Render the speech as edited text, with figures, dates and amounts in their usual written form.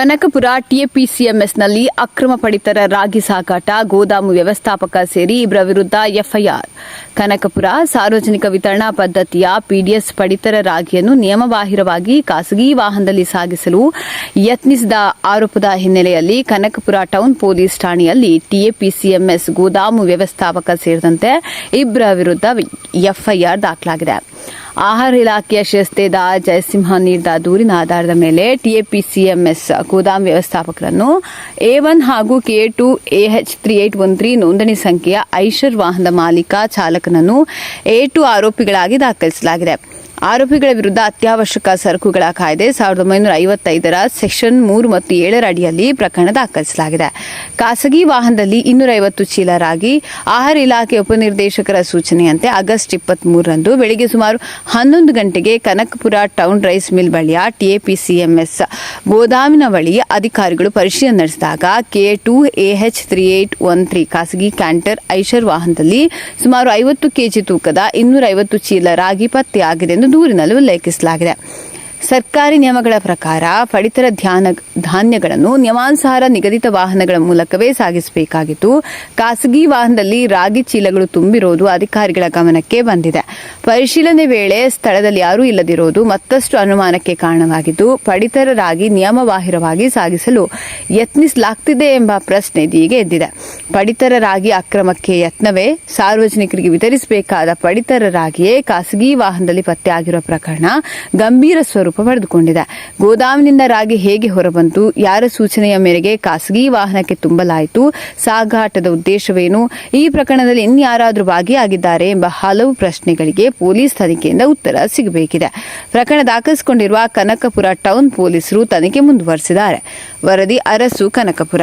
ಕನಕಪುರ ಟಿಎಪಿಸಿಎಂಎಸ್ನಲ್ಲಿ ಅಕ್ರಮ ಪಡಿತರ ರಾಗಿ ಸಾಗಾಟ ಗೋದಾಮು ವ್ಯವಸ್ಥಾಪಕ ಸೇರಿ ಇಬ್ಬರ ವಿರುದ್ಧ ಎಫ್ಐಆರ್. ಕನಕಪುರ ಸಾರ್ವಜನಿಕ ವಿತರಣಾ ಪದ್ಧತಿಯ ಪಿಡಿಎಸ್ ಪಡಿತರ ರಾಗಿಯನ್ನು ನಿಯಮಬಾಹಿರವಾಗಿ ಖಾಸಗಿ ವಾಹನದಲ್ಲಿ ಸಾಗಿಸಲು ಯತ್ನಿಸಿದ ಆರೋಪದ ಹಿನ್ನೆಲೆಯಲ್ಲಿ ಕನಕಪುರ ಟೌನ್ ಪೊಲೀಸ್ ಠಾಣೆಯಲ್ಲಿ ಟಿಎಪಿಸಿಎಂಎಸ್ ಗೋದಾಮು ವ್ಯವಸ್ಥಾಪಕ ಸೇರಿದಂತೆ ಇಬ್ಬರ ವಿರುದ್ಧ ಎಫ್ಐಆರ್ ದಾಖಲಾಗಿದೆ. ಆಹಾರ ಇಲಾಖೆಯ ಶಿರಸ್ತೇದ ಜಯಸಿಂಹ ನೀಡಿದ ದೂರಿನ ಆಧಾರದ ಮೇಲೆ ಟಿಎಪಿಸಿಎಂಎಸ್ ಗೋದಾಮ್ ವ್ಯವಸ್ಥಾಪಕರನ್ನು A1 ಹಾಗೂ K2 AH3813 ನೋಂದಣಿ ಸಂಖ್ಯೆಯ ಐಷರ್ ವಾಹನದ ಮಾಲೀಕ ಚಾಲಕನನ್ನು A2 ಆರೋಪಿಗಳಾಗಿ ದಾಖಲಿಸಲಾಗಿದೆ. ಆರೋಪಿಗಳ ವಿರುದ್ಧ ಅತ್ಯವಶ್ಯಕ ಸರಕುಗಳ ಕಾಯ್ದೆ 1955ರ ಸೆಕ್ಷನ್ 3 ಮತ್ತು 7ರ ಅಡಿಯಲ್ಲಿ ಪ್ರಕರಣ ದಾಖಲಿಸಲಾಗಿದೆ. ಖಾಸಗಿ ವಾಹನದಲ್ಲಿ 250 ಚೀಲ ರಾಗಿ ಆಹಾರ ಇಲಾಖೆ ಉಪನಿರ್ದೇಶಕರ ಸೂಚನೆಯಂತೆ ಆಗಸ್ಟ್ 23ರಂದು ಬೆಳಗ್ಗೆ ಸುಮಾರು 11 ಗಂಟೆಗೆ ಕನಕಪುರ ಟೌನ್ ರೈಸ್ ಮಿಲ್ ಬಳಿಯ ಟಿಎಪಿಸಿಎಂಎಸ್ ಗೋದಾಮಿನ ಬಳಿ ಅಧಿಕಾರಿಗಳು ಪರಿಶೀಲನೆ ನಡೆಸಿದಾಗ K2 AH3813 ಖಾಸಗಿ ಕ್ಯಾಂಟರ್ ಐಷರ್ ವಾಹನದಲ್ಲಿ ಸುಮಾರು 50 ಕೆಜಿ ತೂಕದ 250 ಚೀಲ ರಾಗಿ ಪತ್ತೆಯಾಗಿದೆ ಎಂದು ದೂರಿನಲ್ಲಿ ಉಲ್ಲೇಖಿಸಲಾಗಿದೆ. ಸರ್ಕಾರಿ ನಿಯಮಗಳ ಪ್ರಕಾರ ಪಡಿತರ ಧಾನ್ಯಗಳನ್ನು ನಿಯಮಾನುಸಾರ ನಿಗದಿತ ವಾಹನಗಳ ಮೂಲಕವೇ ಸಾಗಿಸಬೇಕಾಗಿತ್ತು. ಖಾಸಗಿ ವಾಹನದಲ್ಲಿ ರಾಗಿ ಚೀಲಗಳು ತುಂಬಿರುವುದು ಅಧಿಕಾರಿಗಳ ಗಮನಕ್ಕೆ ಬಂದಿದೆ. ಪರಿಶೀಲನೆ ವೇಳೆ ಸ್ಥಳದಲ್ಲಿ ಯಾರೂ ಇಲ್ಲದಿರುವುದು ಮತ್ತಷ್ಟು ಅನುಮಾನಕ್ಕೆ ಕಾರಣವಾಗಿದ್ದು, ಪಡಿತರ ರಾಗಿ ನಿಯಮಬಾಹಿರವಾಗಿ ಸಾಗಿಸಲು ಯತ್ನಿಸಲಾಗುತ್ತಿದೆ ಎಂಬ ಪ್ರಶ್ನೆ ಇದೀಗ ಎದ್ದಿದೆ. ಪಡಿತರ ರಾಗಿ ಅಕ್ರಮಕ್ಕೆ ಯತ್ನವೇ? ಸಾರ್ವಜನಿಕರಿಗೆ ವಿತರಿಸಬೇಕಾದ ಪಡಿತರ ರಾಗಿಯೇ ಖಾಸಗಿ ವಾಹನದಲ್ಲಿ ಪತ್ತೆಯಾಗಿರುವ ಪ್ರಕರಣ ಗಂಭೀರ ಸ್ವರೂಪ ಪಡೆದುಕೊಂಡಿದೆ. ಗೋದಾಮಿನಿಂದ ರಾಗಿ ಹೇಗೆ ಹೊರಬಂತು? ಯಾರ ಸೂಚನೆಯ ಮೇರೆಗೆ ಖಾಸಗಿ ವಾಹನಕ್ಕೆ ತುಂಬಲಾಯಿತು? ಸಾಗಾಟದ ಉದ್ದೇಶವೇನು? ಈ ಪ್ರಕರಣದಲ್ಲಿ ಇನ್ಯಾರಾದರೂ ಭಾಗಿಯಾಗಿದ್ದಾರೆ ಎಂಬ ಹಲವು ಪ್ರಶ್ನೆಗಳಿಗೆ ಪೊಲೀಸ್ ತನಿಖೆಯಿಂದ ಉತ್ತರ ಸಿಗಬೇಕಿದೆ. ಪ್ರಕರಣ ದಾಖಲಿಸಿಕೊಂಡಿರುವ ಕನಕಪುರ ಟೌನ್ ಪೊಲೀಸರು ತನಿಖೆ ಮುಂದುವರೆಸಿದ್ದಾರೆ. ವರದಿ ಅರಸು, ಕನಕಪುರ.